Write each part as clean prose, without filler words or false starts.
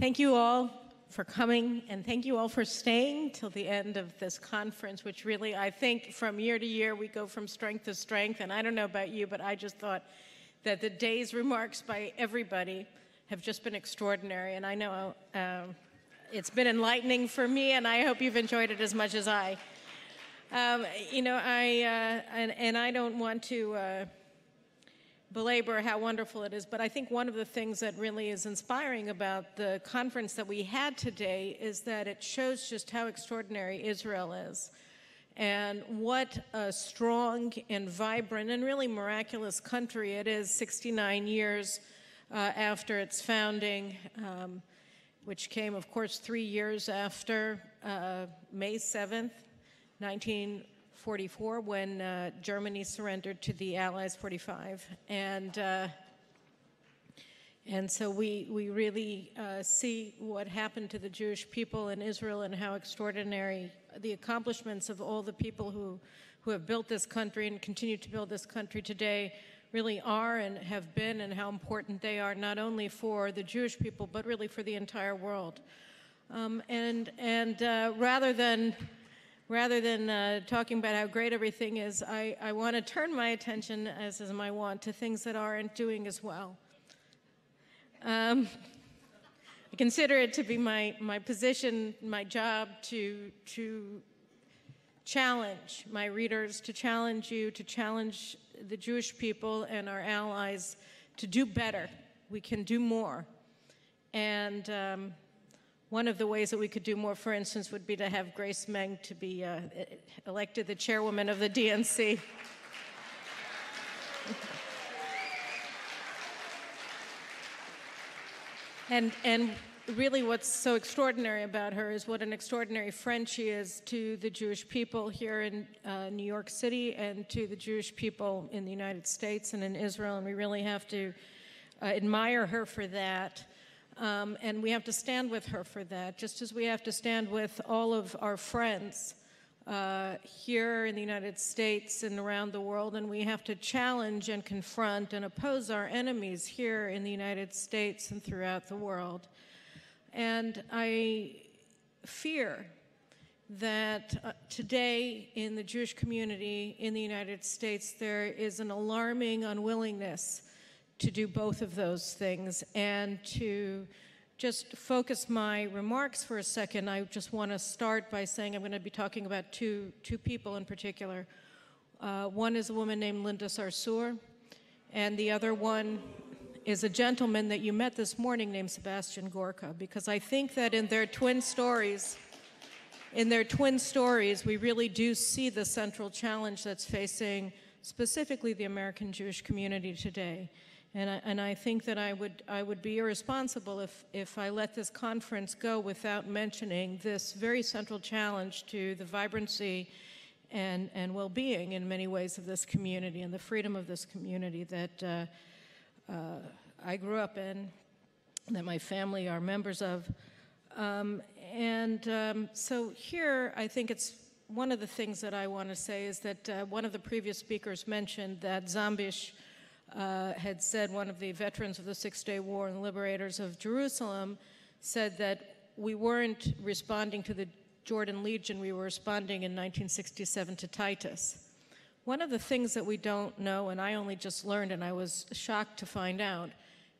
Thank you all for coming, and thank you all for staying till the end of this conference, which really, I think, from year to year, we go from strength to strength. And I don't know about you, but I just thought that the day's remarks by everybody have just been extraordinary. And I know it's been enlightening for me, and I hope you've enjoyed it as much as I. I don't want to belabor how wonderful it is, but I think one of the things that really is inspiring about the conference that we had today is that it shows just how extraordinary Israel is and what a strong and vibrant and really miraculous country it is 69 years after its founding, which came, of course, 3 years after May 7th, 1944, when Germany surrendered to the Allies, 45. And so we really see what happened to the Jewish people in Israel and how extraordinary the accomplishments of all the people who have built this country and continue to build this country today really are and have been, and how important they are not only for the Jewish people but really for the entire world. Rather than talking about how great everything is, I want to turn my attention, as is my wont, to things that aren't doing as well. I consider it to be my position, my job to challenge my readers, to challenge you, to challenge the Jewish people and our allies to do better. We can do more. And one of the ways that we could do more, for instance, would be to have Grace Meng to be elected the chairwoman of the DNC. And really what's so extraordinary about her is what an extraordinary friend she is to the Jewish people here in New York City and to the Jewish people in the United States and in Israel, and we really have to admire her for that. And we have to stand with her for that, just as we have to stand with all of our friends here in the United States and around the world, and we have to challenge and confront and oppose our enemies here in the United States and throughout the world. And I fear that today in the Jewish community in the United States there is an alarming unwillingness to do both of those things. And to just focus my remarks for a second, I just want to start by saying I'm going to be talking about two people in particular. One is a woman named Linda Sarsour, and the other one is a gentleman that you met this morning named Sebastian Gorka, because I think that in their twin stories, we really do see the central challenge that's facing specifically the American Jewish community today. And I think that I would be irresponsible if I let this conference go without mentioning this very central challenge to the vibrancy and well-being in many ways of this community and the freedom of this community that I grew up in, that my family are members of. So here, I think it's one of the things that I want to say is that one of the previous speakers mentioned that Zambish had said, one of the veterans of the Six-Day War and the liberators of Jerusalem, said that we weren't responding to the Jordan Legion, we were responding in 1967 to Titus. One of the things that we don't know, and I only just learned and I was shocked to find out,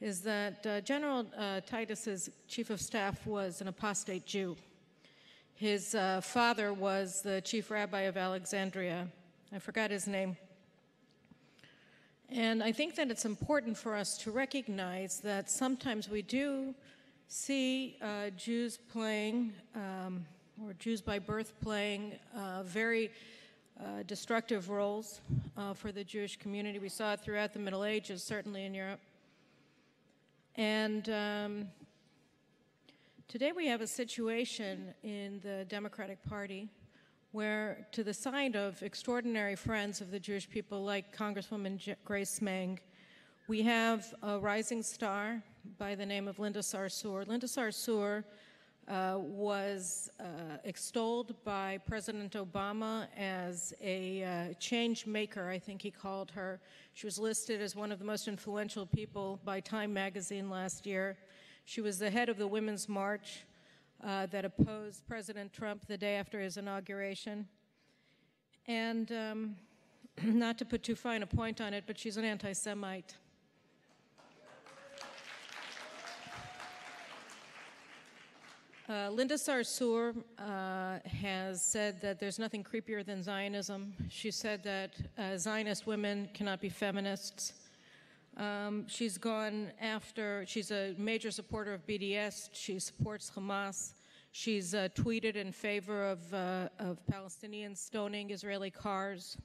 is that General Titus's chief of staff was an apostate Jew. His father was the chief rabbi of Alexandria. I forgot his name. And I think that it's important for us to recognize that sometimes we do see Jews playing, or Jews by birth playing, very destructive roles for the Jewish community. We saw it throughout the Middle Ages, certainly in Europe. And today we have a situation in the Democratic Party where, to the side of extraordinary friends of the Jewish people like Congresswoman Grace Meng, we have a rising star by the name of Linda Sarsour. Linda Sarsour was extolled by President Obama as a change maker, I think he called her. She was listed as one of the most influential people by Time magazine last year. She was the head of the Women's March that opposed President Trump the day after his inauguration. And not to put too fine a point on it, but she's an anti-Semite. Linda Sarsour has said that there's nothing creepier than Zionism. She said that Zionist women cannot be feminists. She's a major supporter of BDS. She supports Hamas. She's tweeted in favor of Palestinians stoning Israeli cars.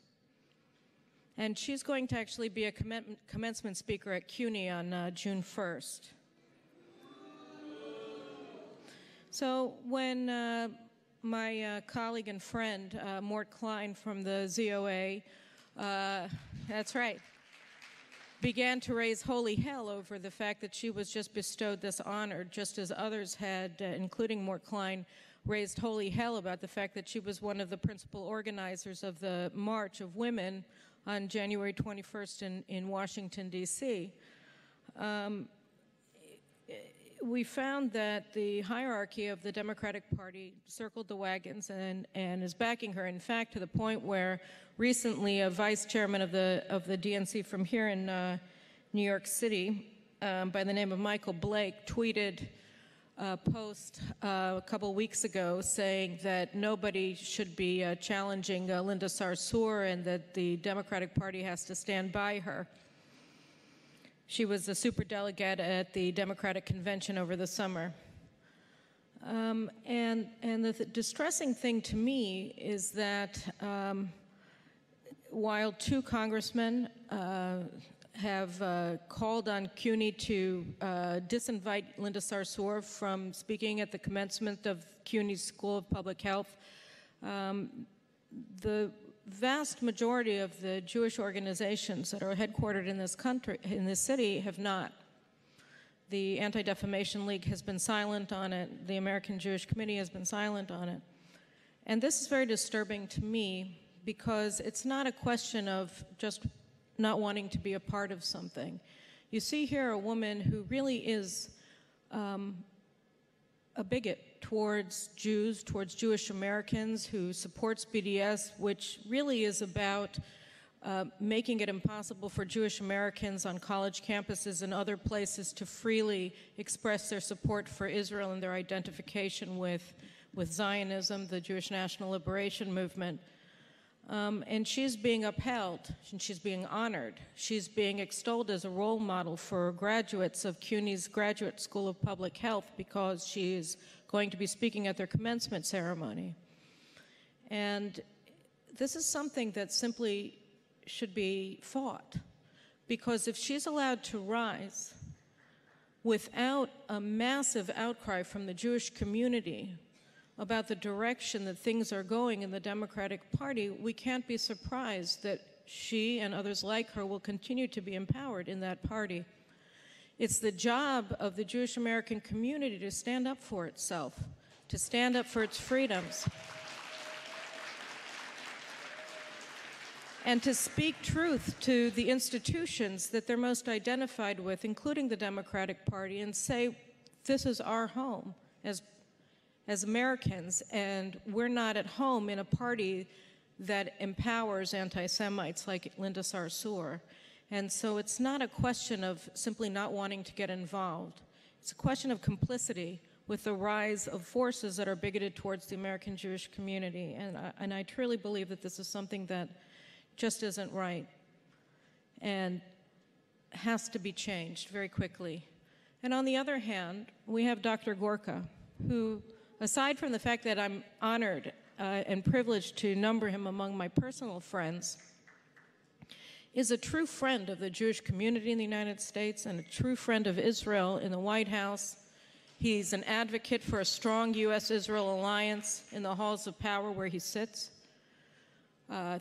And she's going to actually be a commencement speaker at CUNY on June 1st. So when my colleague and friend, Mort Klein from the ZOA, that's right, began to raise holy hell over the fact that she was just bestowed this honor, just as others had, including Mort Klein, raised holy hell about the fact that she was one of the principal organizers of the March of Women on January 21st in Washington, D.C. We found that the hierarchy of the Democratic Party circled the wagons and is backing her, in fact, to the point where recently a vice chairman of the DNC from here in New York City by the name of Michael Blake tweeted a post a couple weeks ago saying that nobody should be challenging Linda Sarsour and that the Democratic Party has to stand by her. She was a superdelegate at the Democratic Convention over the summer. And the distressing thing to me is that while two congressmen have called on CUNY to disinvite Linda Sarsour from speaking at the commencement of CUNY's School of Public Health, the vast majority of the Jewish organizations that are headquartered in this country, in this city, have not. The Anti-Defamation League has been silent on it. The American Jewish Committee has been silent on it. And this is very disturbing to me because it's not a question of just not wanting to be a part of something. You see here a woman who really is a bigot towards Jews, towards Jewish Americans, who supports BDS, which really is about making it impossible for Jewish Americans on college campuses and other places to freely express their support for Israel and their identification with Zionism, the Jewish National Liberation Movement. And she's being upheld, and she's being honored. She's being extolled as a role model for graduates of CUNY's Graduate School of Public Health because she's going to be speaking at their commencement ceremony. And this is something that simply should be fought, because if she's allowed to rise without a massive outcry from the Jewish community about the direction that things are going in the Democratic Party, we can't be surprised that she and others like her will continue to be empowered in that party. It's the job of the Jewish American community to stand up for itself, to stand up for its freedoms, and to speak truth to the institutions that they're most identified with, including the Democratic Party, and say, this is our home as Americans, and we're not at home in a party that empowers anti-Semites like Linda Sarsour. And so it's not a question of simply not wanting to get involved. It's a question of complicity with the rise of forces that are bigoted towards the American Jewish community. And I truly believe that this is something that just isn't right and has to be changed very quickly. And on the other hand, we have Dr. Gorka, who, aside from the fact that I'm honored and privileged to number him among my personal friends, is a true friend of the Jewish community in the United States and a true friend of Israel in the White House. He's an advocate for a strong U.S.-Israel alliance in the halls of power where he sits.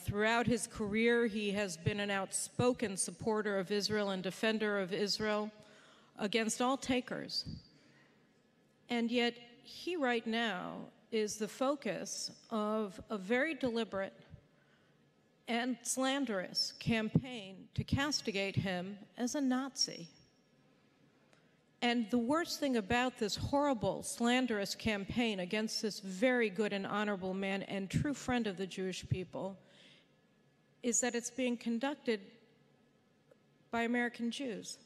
Throughout his career, he has been an outspoken supporter of Israel and defender of Israel against all takers. And yet, he right now is the focus of a very deliberate and slanderous campaign to castigate him as a Nazi. And the worst thing about this horrible, slanderous campaign against this very good and honorable man and true friend of the Jewish people is that it's being conducted by American Jews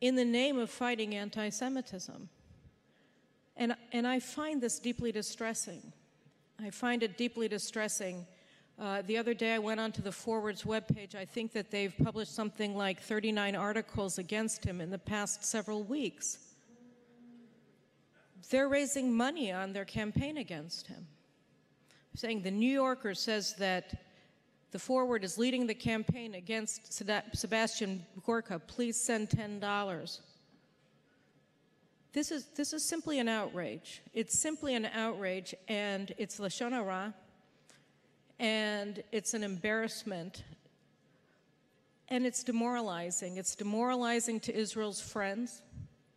in the name of fighting anti-Semitism. And I find this deeply distressing. I find it deeply distressing. The other day I went onto the Forward's webpage. I think that they've published something like 39 articles against him in the past several weeks. They're raising money on their campaign against him. Saying the New Yorker says that the Forward is leading the campaign against Sebastian Gorka. Please send $10. This is simply an outrage. It's simply an outrage, and it's Lashon Hara, and it's an embarrassment, and it's demoralizing. It's demoralizing to Israel's friends,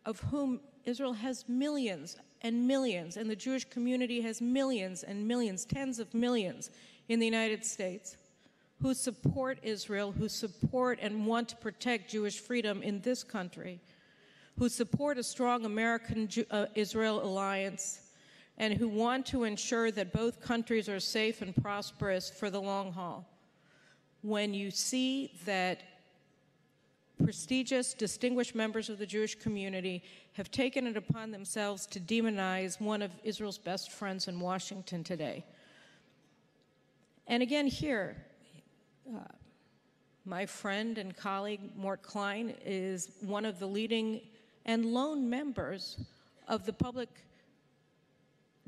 of whom Israel has millions and millions, and the Jewish community has millions and millions, tens of millions in the United States, who support Israel, who support and want to protect Jewish freedom in this country, who support a strong American-Israel alliance, and who want to ensure that both countries are safe and prosperous for the long haul. When you see that prestigious, distinguished members of the Jewish community have taken it upon themselves to demonize one of Israel's best friends in Washington today. And again here, my friend and colleague, Mort Klein, is one of the leading and lone members of the public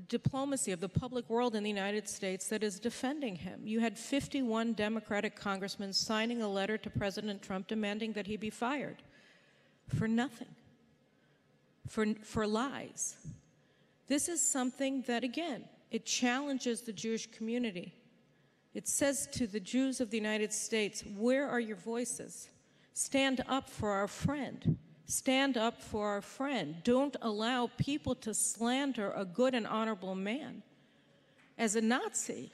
diplomacy, of the public world in the United States that is defending him. You had 51 Democratic congressmen signing a letter to President Trump demanding that he be fired for nothing, for lies. This is something that, again, it challenges the Jewish community. It says to the Jews of the United States, where are your voices? Stand up for our friend. Stand up for our friend. Don't allow people to slander a good and honorable man as a Nazi.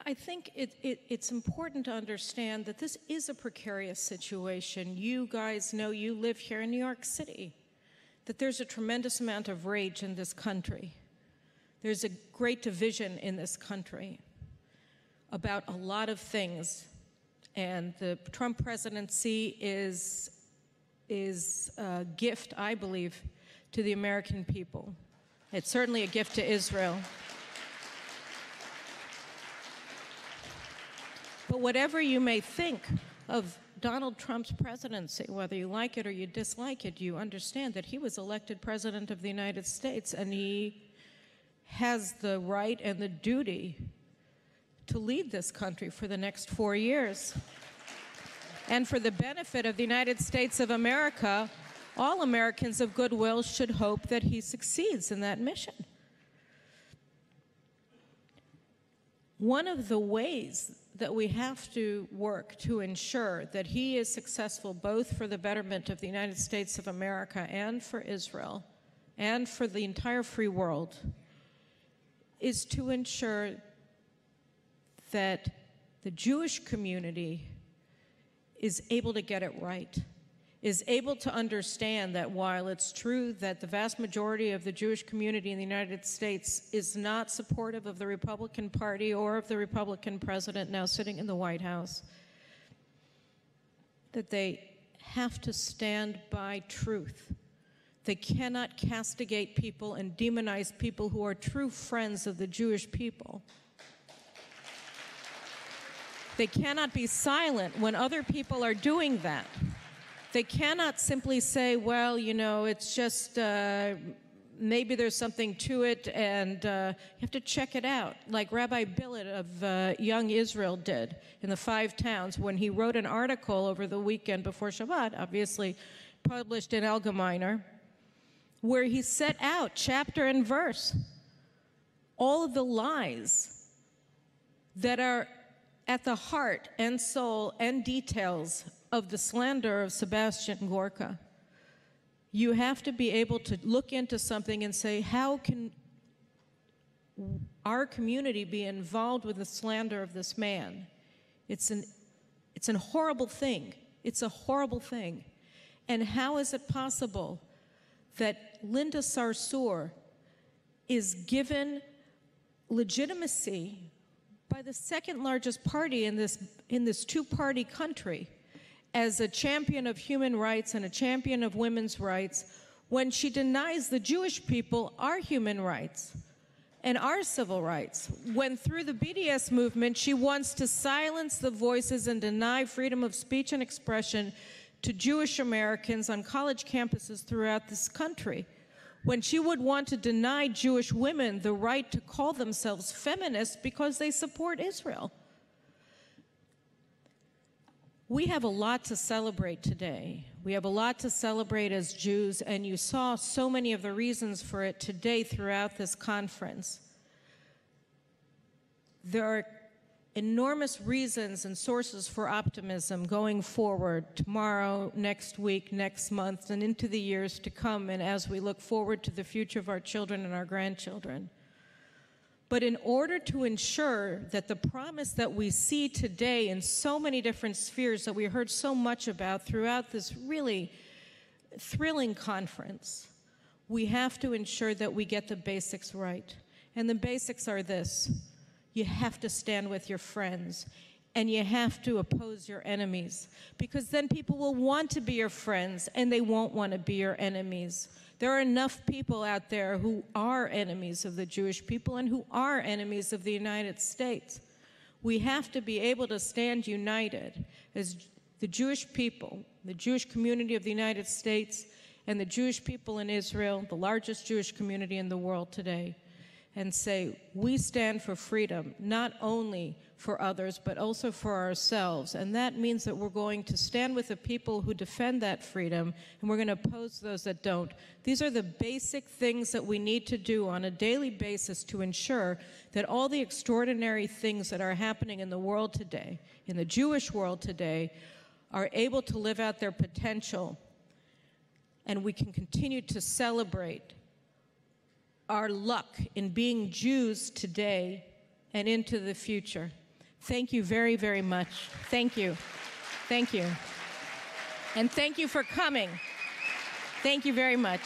I think it's important to understand that this is a precarious situation. You guys know, you live here in New York City, that there's a tremendous amount of rage in this country. There's a great division in this country about a lot of things, and the Trump presidency is a gift, I believe, to the American people. It's certainly a gift to Israel. But whatever you may think of Donald Trump's presidency, whether you like it or you dislike it, you understand that he was elected president of the United States, and he has the right and the duty to lead this country for the next 4 years. And for the benefit of the United States of America, all Americans of goodwill should hope that he succeeds in that mission. One of the ways that we have to work to ensure that he is successful both for the betterment of the United States of America and for Israel and for the entire free world is to ensure that the Jewish community is able to get it right, is able to understand that while it's true that the vast majority of the Jewish community in the United States is not supportive of the Republican Party or of the Republican president now sitting in the White House, that they have to stand by truth. They cannot castigate people and demonize people who are true friends of the Jewish people. They cannot be silent when other people are doing that. They cannot simply say, well, you know, it's just maybe there's something to it, and you have to check it out, like Rabbi Billet of Young Israel did in the 5 Towns when he wrote an article over the weekend before Shabbat, obviously published in Allgemeiner, where he set out, chapter and verse, all of the lies that are at the heart and soul and details of the slander of Sebastian Gorka. You have to be able to look into something and say, how can our community be involved with the slander of this man. It's a horrible thing. It's a horrible thing. And how is it possible that Linda Sarsour is given legitimacy by the second largest party in this two-party country as a champion of human rights and a champion of women's rights when she denies the Jewish people our human rights and our civil rights, when through the BDS movement she wants to silence the voices and deny freedom of speech and expression to Jewish Americans on college campuses throughout this country, when she would want to deny Jewish women the right to call themselves feminists because they support Israel. We have a lot to celebrate today. We have a lot to celebrate as Jews, and you saw so many of the reasons for it today throughout this conference. There are enormous reasons and sources for optimism going forward tomorrow, next week, next month, and into the years to come, and as we look forward to the future of our children and our grandchildren. But in order to ensure that the promise that we see today in so many different spheres that we heard so much about throughout this really thrilling conference, we have to ensure that we get the basics right. And the basics are this: you have to stand with your friends, and you have to oppose your enemies, because then people will want to be your friends and they won't want to be your enemies. There are enough people out there who are enemies of the Jewish people and who are enemies of the United States. We have to be able to stand united as the Jewish people, the Jewish community of the United States, and the Jewish people in Israel, the largest Jewish community in the world today, and say, we stand for freedom, not only for others, but also for ourselves. And that means that we're going to stand with the people who defend that freedom, and we're going to oppose those that don't. These are the basic things that we need to do on a daily basis to ensure that all the extraordinary things that are happening in the world today, in the Jewish world today, are able to live out their potential, and we can continue to celebrate our luck in being Jews today and into the future. Thank you very, very much. Thank you. Thank you. And thank you for coming. Thank you very much.